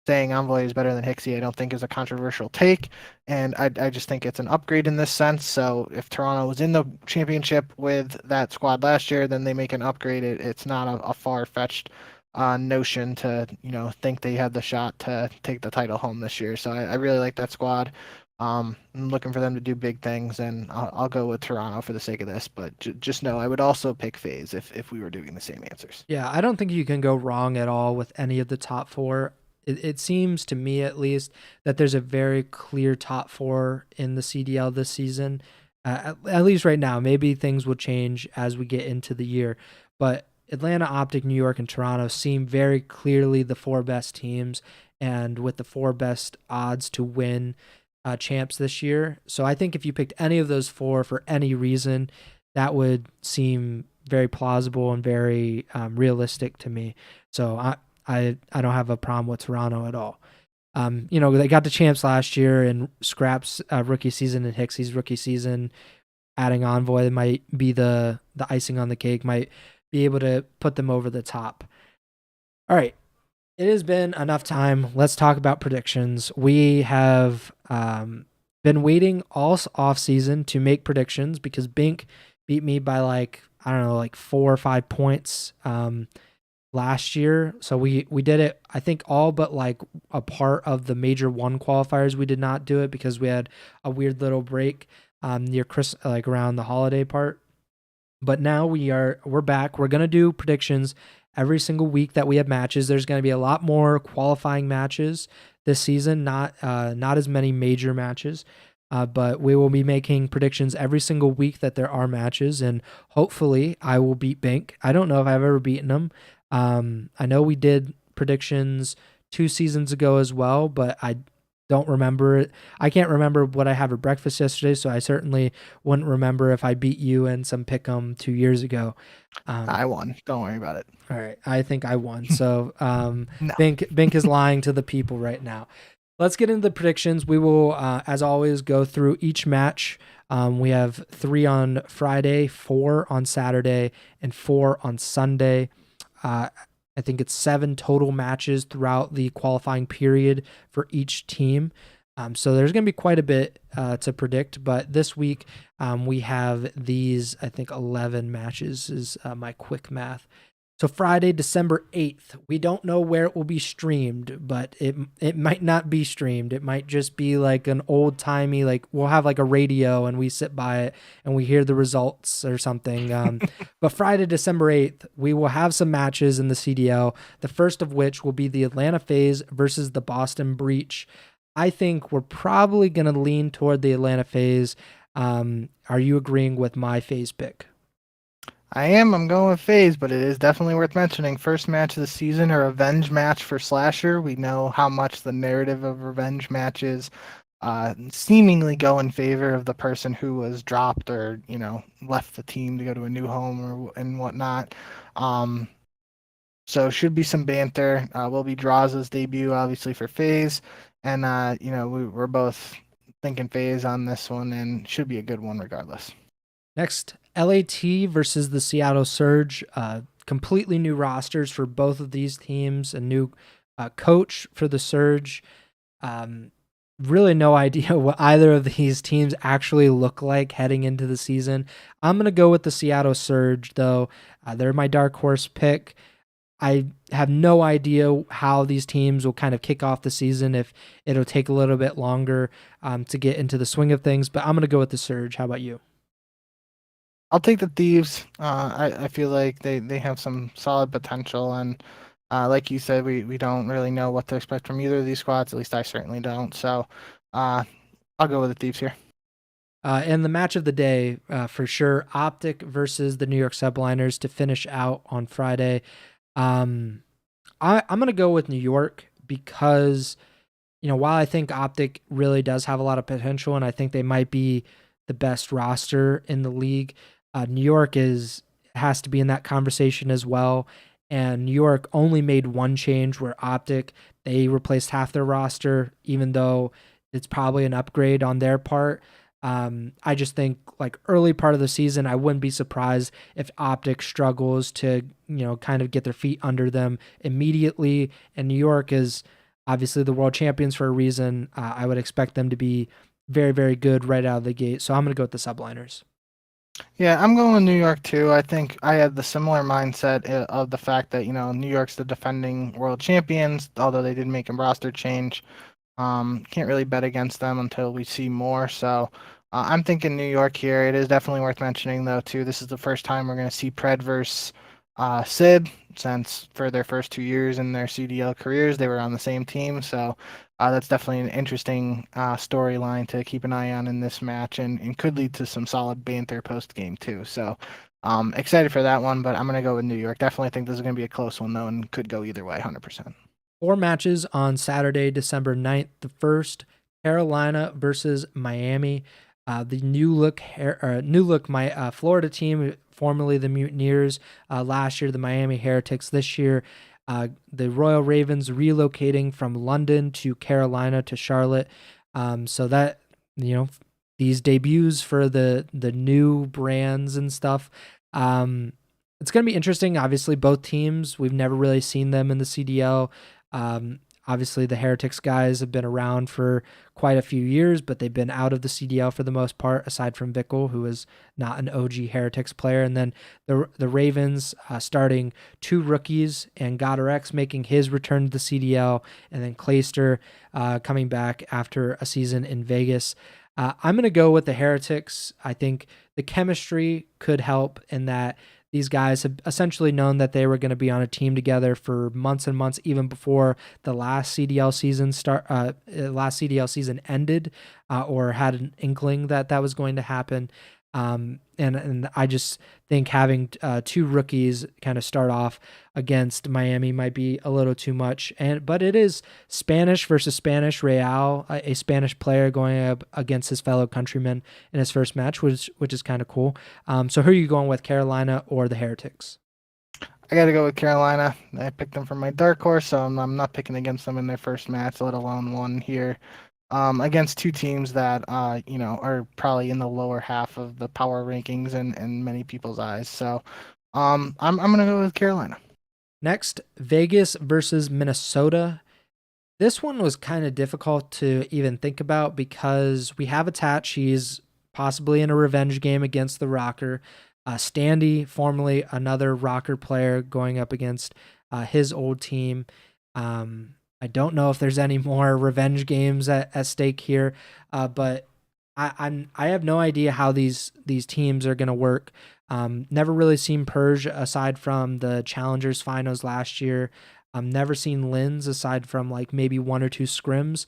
Speaker 1: saying Envoy is better than Hixie, I don't think is a controversial take, and I just think it's an upgrade in this sense. So if Toronto was in the championship with that squad last year, then they make an upgrade. It's not a far-fetched notion to think they had the shot to take the title home this year. So I really like that squad. I'm looking for them to do big things, and I'll go with Toronto for the sake of this. But just know I would also pick FaZe if we were doing the same answers.
Speaker 2: Yeah, I don't think you can go wrong at all with any of the top 4. It seems to me, at least, that there's a very clear top 4 in the CDL this season, at least right now. Maybe things will change as we get into the year, but Atlanta, Optic, New York, and Toronto seem very clearly the 4 best teams, and with the 4 best odds to win champs this year. So I think if you picked any of those 4 for any reason, that would seem very plausible and very realistic to me. So I don't have a problem with Toronto at all. They got the champs last year, and Scrap's rookie season and Hixie's rookie season, adding Envoy might be the icing on the cake, might be able to put them over the top. All right. It has been enough time. Let's talk about predictions. We have been waiting all off season to make predictions because Bink beat me by 4 or 5 points last year. So we did it, I think, all but a part of the major 1 qualifiers. We did not do it because we had a weird little break near around the holiday part. But now we're back. We're gonna do predictions every single week that we have matches. There's going to be a lot more qualifying matches this season, not as many major matches, but we will be making predictions every single week that there are matches, and hopefully I will beat Bink. I don't know if I've ever beaten him. I know we did predictions 2 seasons ago as well, but I don't remember it. I can't remember what I had for breakfast yesterday, so I certainly wouldn't remember if I beat you in some pick'em 2 years ago.
Speaker 1: I won. Don't worry about it.
Speaker 2: All right, I think I won. So
Speaker 1: No.
Speaker 2: Bink is lying to the people right now. Let's get into the predictions. We will, as always, go through each match. We have 3 on Friday, 4 on Saturday, and 4 on Sunday. I think it's 7 total matches throughout the qualifying period for each team. So there's going to be quite a bit to predict, but this week we have these, I think 11 matches is my quick math. So Friday, December 8th, we don't know where it will be streamed, but it might not be streamed. It might just be like an old-timey, we'll have a radio and we sit by it and we hear the results or something. But Friday, December 8th, we will have some matches in the CDL, the first of which will be the Atlanta FaZe versus the Boston Breach. I think we're probably going to lean toward the Atlanta FaZe. Are you agreeing with my FaZe pick?
Speaker 1: I am. I'm going with FaZe, but it is definitely worth mentioning. First match of the season, a revenge match for Slasher. We know how much the narrative of revenge matches seemingly go in favor of the person who was dropped or left the team to go to a new home or and whatnot. Um, so should be some banter. Will be Draza's debut, obviously for FaZe, and we're both thinking FaZe on this one, and should be a good one regardless.
Speaker 2: Next, LAT versus the Seattle Surge. Completely new rosters for both of these teams. A new coach for the Surge. Really no idea what either of these teams actually look like heading into the season. I'm going to go with the Seattle Surge, though. They're my dark horse pick. I have no idea how these teams will kind of kick off the season, if it'll take a little bit longer to get into the swing of things, but I'm going to go with the Surge. How about you?
Speaker 1: I'll take the Thieves. I feel like they have some solid potential, and like you said, we don't really know what to expect from either of these squads. At least I certainly don't. So I'll go with the Thieves here.
Speaker 2: And the match of the day, for sure, Optic versus the New York Subliners to finish out on Friday. I'm going to go with New York because, while I think Optic really does have a lot of potential and I think they might be the best roster in the league, New York has to be in that conversation as well. And New York only made one change where Optic, they replaced half their roster, even though it's probably an upgrade on their part. I just think like early part of the season, I wouldn't be surprised if Optic struggles to, kind of get their feet under them immediately. And New York is obviously the world champions for a reason. I would expect them to be very, very good right out of the gate. So I'm going to go with the Subliners.
Speaker 1: Yeah, I'm going with New York too. I think I had the similar mindset of the fact that New York's the defending world champions, although they did make a roster change. Can't really bet against them until we see more. So I'm thinking New York here. It is definitely worth mentioning, though, too. This is the first time we're going to see Pred versus Sid, since for their first 2 years in their CDL careers, they were on the same team. So that's definitely an interesting storyline to keep an eye on in this match, and could lead to some solid banter post game, too. So excited for that one, but I'm going to go with New York. Definitely think this is going to be a close one, though, and could go either way, 100%.
Speaker 2: 4 matches on Saturday, December 9th. The first, Carolina versus Miami. The new look Florida team, formerly the Mutineers. Last year, the Miami Heretics. This year, the Royal Ravens relocating from London to Carolina to Charlotte. So that, these debuts for the new brands and stuff. It's going to be interesting. Obviously, both teams, we've never really seen them in the CDL. Obviously, the Heretics guys have been around for quite a few years, but they've been out of the CDL for the most part, aside from Bickle, who is not an OG Heretics player. And then the Ravens starting 2 rookies, and GodRx making his return to the CDL, and then Clayster coming back after a season in Vegas. I'm going to go with the Heretics. I think the chemistry could help in that these guys have essentially known that they were going to be on a team together for months and months, even before the last CDL season ended, or had an inkling that that was going to happen. And I just think having 2 rookies kind of start off against Miami might be a little too much. But it is Spanish versus Spanish. Real, a Spanish player going up against his fellow countrymen in his first match, which is kind of cool. So who are you going with, Carolina or the Heretics?
Speaker 1: I got to go with Carolina. I picked them for my dark horse, so I'm not picking against them in their first match, let alone one here. Against 2 teams that are probably in the lower half of the power rankings in many people's eyes. So I'm gonna go with Carolina.
Speaker 2: Next, Vegas versus Minnesota. This one was kind of difficult to even think about because we have Attach. He's possibly in a revenge game against the RØKKR. Standy, formerly another RØKKR player, going up against his old team. I don't know if there's any more revenge games at stake here, but I have no idea how these teams are going to work. Never really seen Purge aside from the Challengers finals last year. Never seen Lins aside from like maybe 1 or 2 scrims.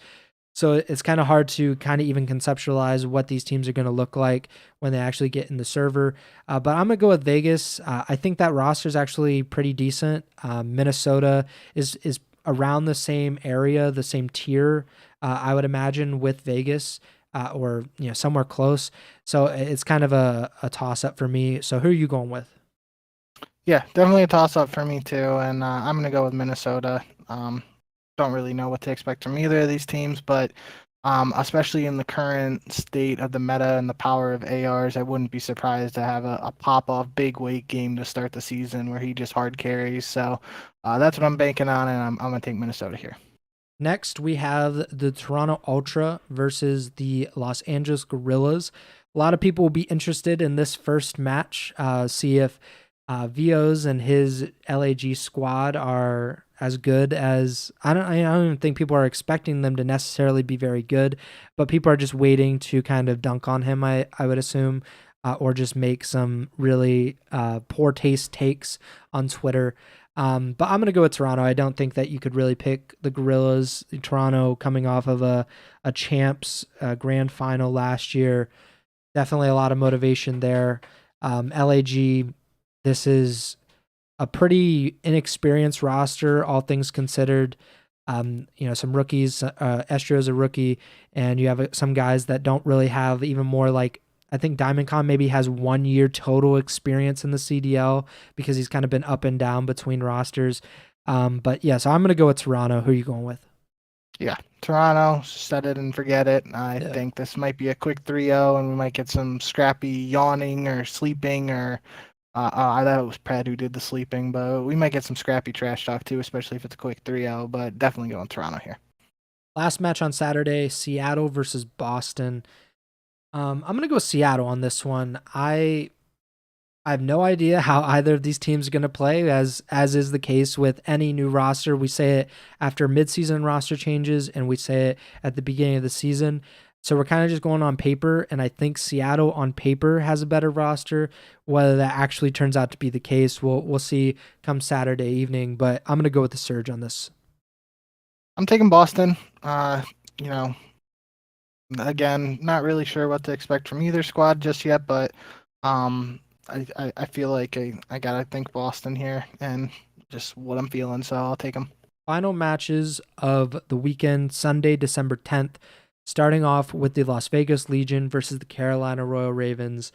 Speaker 2: So it's kind of hard to kind of even conceptualize what these teams are going to look like when they actually get in the server. But I'm going to go with Vegas. I think that roster is actually pretty decent. Minnesota is around the same area, the same tier, I would imagine, with Vegas, or somewhere close. So it's kind of a toss-up for me. So who are you going with?
Speaker 1: Yeah, definitely a toss-up for me too, and I'm going to go with Minnesota. Don't really know what to expect from either of these teams, but especially in the current state of the meta and the power of ARs, I wouldn't be surprised to have a pop-off big weight game to start the season where he just hard carries. So that's what I'm banking on, and I'm going to take Minnesota here.
Speaker 2: Next, we have the Toronto Ultra versus the Los Angeles Guerrillas. A lot of people will be interested in this first match, see if Vos and his LAG squad are as good as I don't even think people are expecting them to necessarily be very good, but people are just waiting to kind of dunk on him, I would assume, or just make some really poor taste takes on Twitter. But I'm going to go with Toronto. I don't think that you could really pick the Guerrillas. Toronto coming off of a champs grand final last year. Definitely a lot of motivation there. LAG, this is a pretty inexperienced roster, all things considered. Some rookies. Estro's a rookie, and you have some guys that don't really have even more like. I think DiamondCon maybe has 1 year total experience in the CDL because he's kind of been up and down between rosters. But yeah, so I'm going to go with Toronto. Who are you going with?
Speaker 1: Yeah, Toronto, set it and forget it. I think this might be a quick 3-0, and we might get some scrappy yawning or sleeping or I thought it was Pratt who did the sleeping, but we might get some scrappy trash talk too, especially if it's a quick 3-0, but definitely going Toronto here.
Speaker 2: Last match on Saturday, Seattle versus Boston. I'm going to go Seattle on this one. I have no idea how either of these teams are going to play, as is the case with any new roster. We say it after midseason roster changes, and we say it at the beginning of the season. So we're kind of just going on paper, and I think Seattle on paper has a better roster. Whether that actually turns out to be the case, we'll see come Saturday evening. But I'm going to go with the Surge on this.
Speaker 1: I'm taking Boston. Again, not really sure what to expect from either squad just yet, but I feel like I gotta think Boston here and just what I'm feeling, so I'll take them.
Speaker 2: Final matches of the weekend, Sunday, December 10th, starting off with the Las Vegas Legion versus the Carolina Royal Ravens.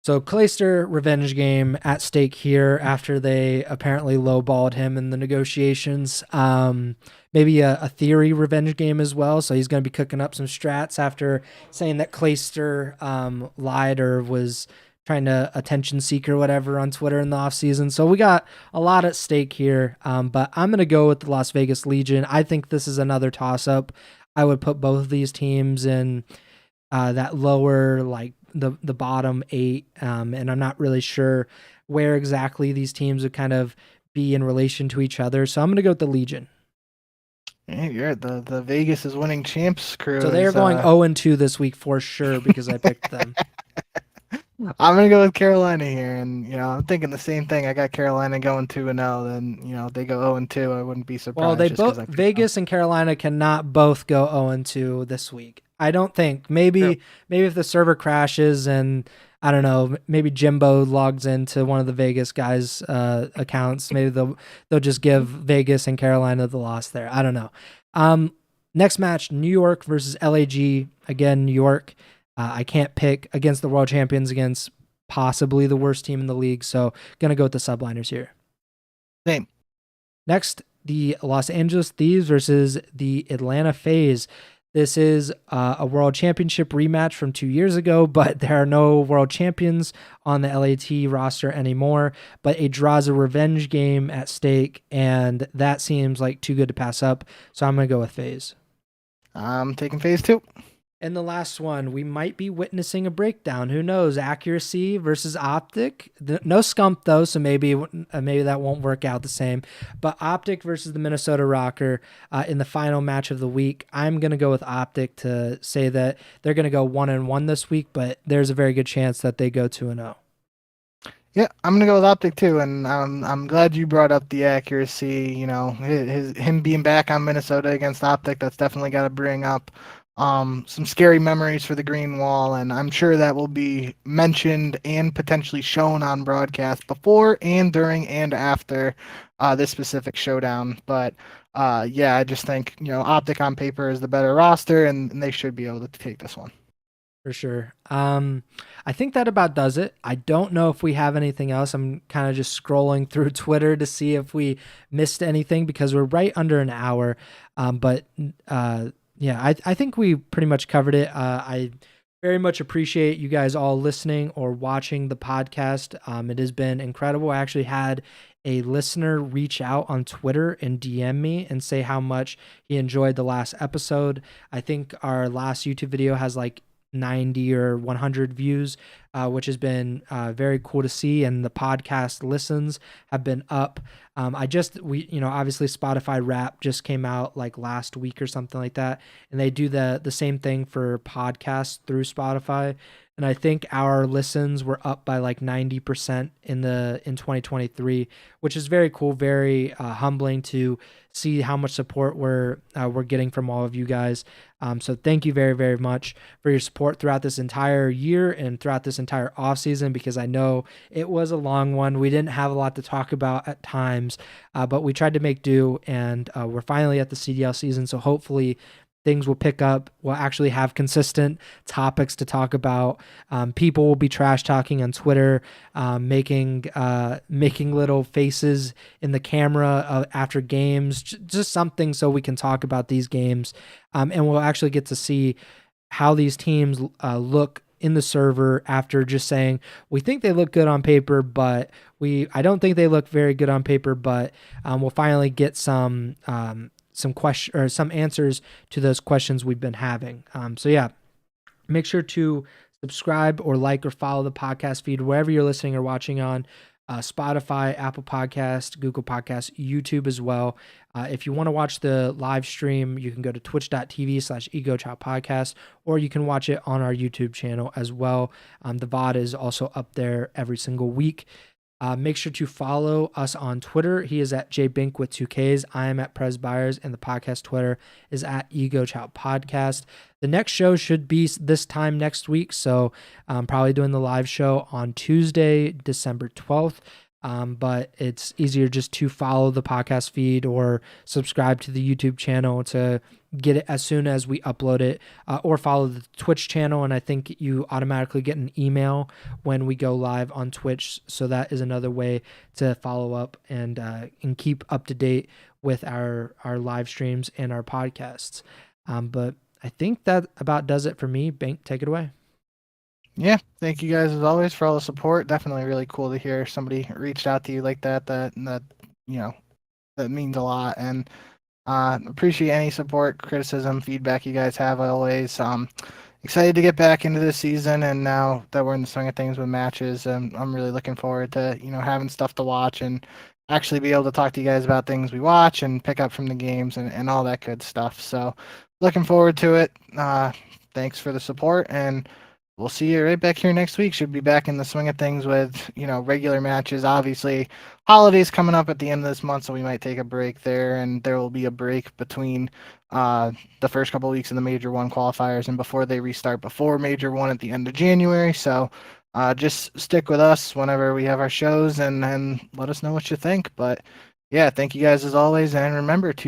Speaker 2: So Clayster revenge game at stake here after they apparently lowballed him in the negotiations. Maybe a theory revenge game as well. So he's going to be cooking up some strats after saying that Clayster lied or was trying to attention seek or whatever on Twitter in the offseason. So we got a lot at stake here. But I'm going to go with the Las Vegas Legion. I think this is another toss-up. I would put both of these teams in that lower, like the bottom 8, and I'm not really sure where exactly these teams would kind of be in relation to each other. So I'm going to go with the Legion.
Speaker 1: Hey, you're the Vegas is winning champs crew.
Speaker 2: So they are going 0-2 this week for sure because I picked them.
Speaker 1: I'm gonna go with Carolina here, and I'm thinking the same thing. I got Carolina going 2-0. Then they go 0-2. I wouldn't be surprised.
Speaker 2: Well, they both Vegas and Carolina cannot both go 0-2 this week. I don't think. Maybe if the server crashes and I don't know, maybe Jimbo logs into one of the Vegas guys' accounts. Maybe they'll just give Vegas and Carolina the loss there. I don't know. Next match, New York versus LAG. Again, New York. I can't pick against the world champions, against possibly the worst team in the league. So going to go with the Subliners here.
Speaker 1: Same.
Speaker 2: Next, the Los Angeles Thieves versus the Atlanta FaZe. This is a world championship rematch from 2 years ago, but there are no world champions on the LAT roster anymore. But it draws a revenge game at stake, and that seems like too good to pass up. So I'm going to go with FaZe.
Speaker 1: I'm taking FaZe too.
Speaker 2: And the last one, we might be witnessing a breakdown. Who knows? Accuracy versus Optic. No Scump, though, so maybe that won't work out the same. But Optic versus the Minnesota RØKKR in the final match of the week. I'm going to go with Optic to say that they're going to go 1-1 this week, but there's a very good chance that they go 2-0.
Speaker 1: Yeah, I'm gonna go with Optic too, and I'm glad you brought up the accuracy. Him being back on Minnesota against Optic, that's definitely got to bring up some scary memories for the Green Wall, and I'm sure that will be mentioned and potentially shown on broadcast before and during and after this specific showdown. But yeah, I just think Optic on paper is the better roster, and they should be able to take this one.
Speaker 2: For sure. I think that about does it. I don't know if we have anything else. I'm kind of just scrolling through Twitter to see if we missed anything because we're right under an hour. But yeah, I think we pretty much covered it. I very much appreciate you guys all listening or watching the podcast. It has been incredible. I actually had a listener reach out on Twitter and DM me and say how much he enjoyed the last episode. I think our last YouTube video has like 90 or 100 views, which has been very cool to see, and the podcast listens have been up. Obviously Spotify Wrap just came out like last week or something like that, and they do the same thing for podcasts through Spotify. And I think our listens were up by like 90% in 2023, which is very cool, very humbling to see how much support we're getting from all of you guys. So thank you very, very much for your support throughout this entire year and throughout this entire off season, because I know it was a long one. We didn't have a lot to talk about at times, but we tried to make do, and we're finally at the CDL season. So hopefully things will pick up. We'll actually have consistent topics to talk about. People will be trash talking on Twitter, making little faces in the camera after games, just something so we can talk about these games. And we'll actually get to see how these teams look in the server after just saying, we think they look good on paper, but I don't think they look very good on paper, but we'll finally get some answers to those questions we've been having. So yeah, make sure to subscribe or like or follow the podcast feed wherever you're listening or watching on. Spotify, Apple Podcast, Google Podcast, YouTube as well. If you want to watch the live stream, you can go to twitch.tv/Ego Chall Podcast, or you can watch it on our YouTube channel as well. The VOD is also up there every single week. Make sure to follow us on Twitter. He is at jbink with 2Ks. I am at Preston Byers, and the podcast Twitter is at Ego Chall Podcast. The next show should be this time next week, so I'm probably doing the live show on Tuesday, December 12th. But it's easier just to follow the podcast feed or subscribe to the YouTube channel to get it as soon as we upload it, or follow the Twitch channel. And I think you automatically get an email when we go live on Twitch. So that is another way to follow up and keep up to date with our live streams and our podcasts. But I think that about does it for me. Bink, take it away.
Speaker 1: Yeah, thank you guys as always for all the support. Definitely really cool to hear somebody reached out to you like that. That means a lot, and appreciate any support, criticism, feedback you guys have always. Excited to get back into this season, and now that we're in the swing of things with matches, I'm really looking forward to having stuff to watch and actually be able to talk to you guys about things we watch and pick up from the games and all that good stuff. So looking forward to it. Thanks for the support, and we'll see you right back here next week. Should be back in the swing of things with, regular matches. Obviously, holidays coming up at the end of this month, so we might take a break there, and there will be a break between the first couple of weeks of the Major 1 qualifiers and before they restart before Major 1 at the end of January. So just stick with us whenever we have our shows and let us know what you think. But yeah, thank you guys as always, and remember to